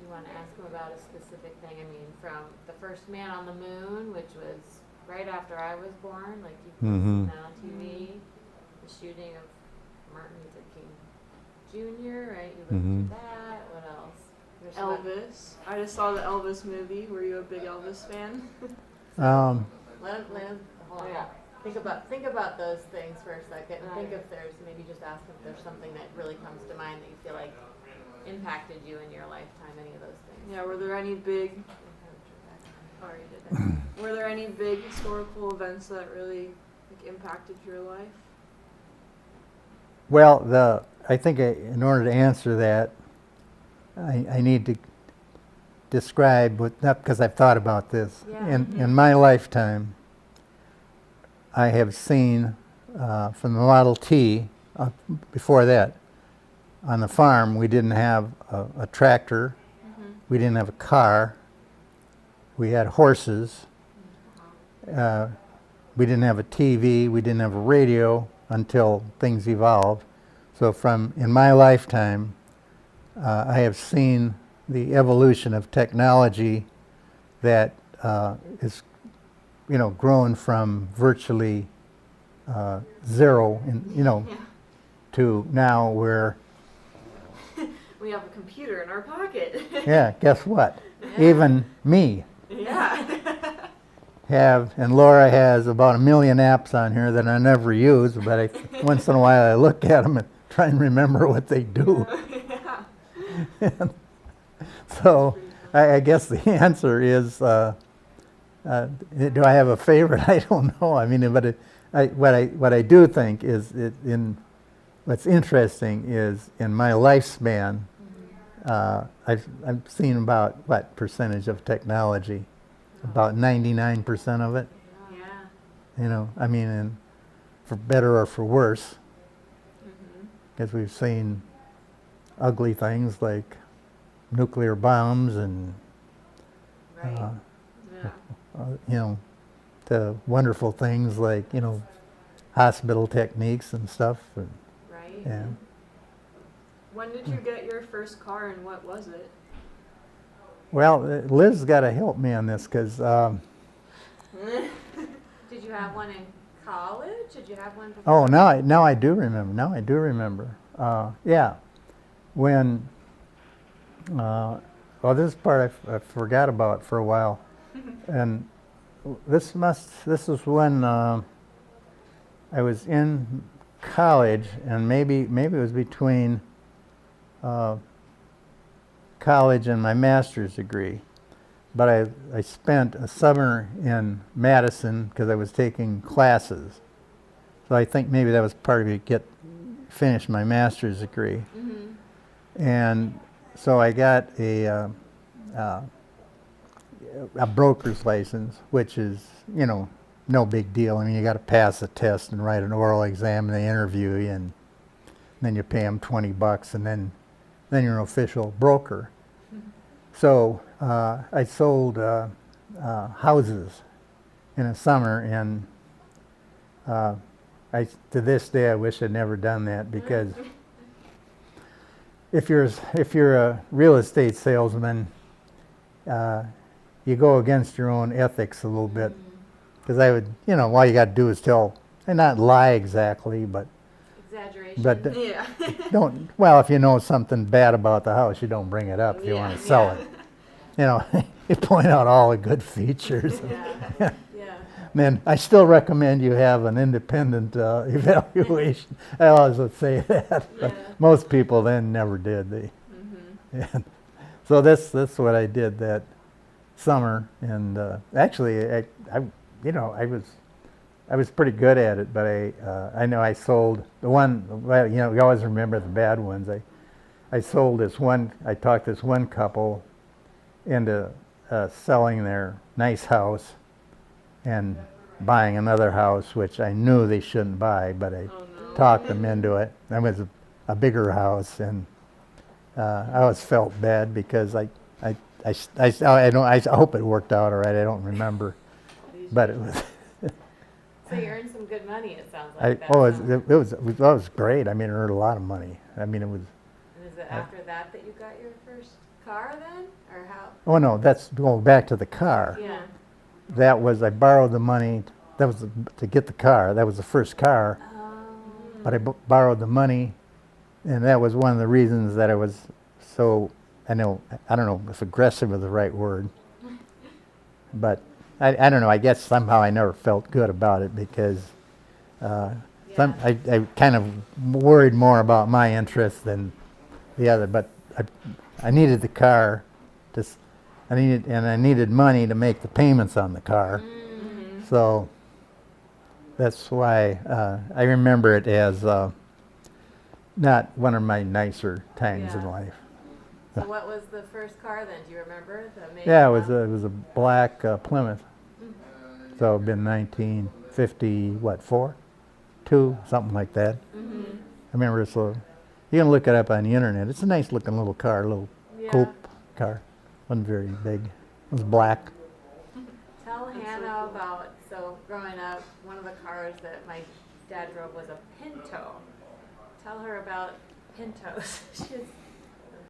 you want to ask him about a specific thing? I mean, from the first man on the moon, which was right after I was born, like you've seen that on TV, the shooting of Martin Luther King Jr., right? You looked at that. What else? Elvis. I just saw the Elvis movie. Were you a big Elvis fan? Hold on. Think about those things for a second, and think if there's, maybe just ask if there's something that really comes to mind that you feel like impacted you in your lifetime, any of those things. Yeah, were there any big were there any big historical events that really impacted your life? Well, I think in order to answer that, I need to describe not because I've thought about this. Yeah. In my lifetime, I have seen from the Model T, before that, on the farm we didn't have a tractor, we didn't have a car, we had horses, we didn't have a TV, we didn't have a radio until things evolved. So in my lifetime, I have seen the evolution of technology that is, grown from virtually zero, to now where. We have a computer in our pocket. Yeah, guess what? Yeah. Even me Yeah. and Laura has about 1 million apps on here that I never use, but once in a while I look at them and try and remember what they do. Yeah. So I guess the answer is, do I have a favorite? I don't know. I mean, but what I do think is, what's interesting is in my lifespan, I've seen about what percentage of technology? About 99% of it. Yeah. I mean, and for better or for worse, because we've seen ugly things like nuclear bombs and Right. Yeah. to wonderful things like hospital techniques and stuff. And, Right. yeah. When did you get your first car and what was it? Well, Liz got to help me on this because Did you have one in college? Did you have one before? now I do remember. Yeah, when this part I forgot about for a while, and this is when I was in college, and maybe it was between college and my master's degree, but I spent a summer in Madison because I was taking classes. So I think maybe that was part of it, finish my master's degree. And so I got a broker's license, which is, no big deal. I mean, you got to pass a test and write an oral exam, and they interview you, and then you pay them $20, and then you're an official broker. So I sold houses in the summer, and to this day I wish I'd never done that, because if you're a real estate salesman, you go against your own ethics a little bit, because I would, all you got to do is and not lie exactly, but Exaggeration. but Yeah. if you know something bad about the house, you don't bring it up if you want to sell it. You point out all the good features. Yeah. Then I still recommend you have an independent evaluation. I always would say that, but most people then never did. And so that's what I did that summer, and actually I was pretty good at it, but I know I sold the one. Well, you always remember the bad ones. I sold this one. I talked this one couple into selling their nice house and buying another house, which I knew they shouldn't buy, but I talked them into it. That was a bigger house, and I always felt bad because I hope it worked out all right. I don't remember, but it was. So you earned some good money, it sounds like. It was great. I mean, I earned a lot of money. I mean, it was. And is it after that you got your first car then, or how? Oh no, that's going back to the car. Yeah. That was, I borrowed the money, that was to get the car. That was the first car, but I borrowed the money, and that was one of the reasons that I was so, I don't know if aggressive is the right word, but I don't know, I guess somehow I never felt good about it because I kind of worried more about my interest than the other, but I needed the car I needed money to make the payments on the car. So that's why I remember it as not one of my nicer times in life. So what was the first car then? Do you remember the make? Yeah, it was a black Plymouth. So it'd been 1950, what, 2, something like that. I remember so you can look it up on the internet. It's a nice looking little car, little coupe car. Wasn't very big. It was black. Tell Hannah about, so growing up, one of the cars that my dad drove was a Pinto. Tell her about Pintos. She's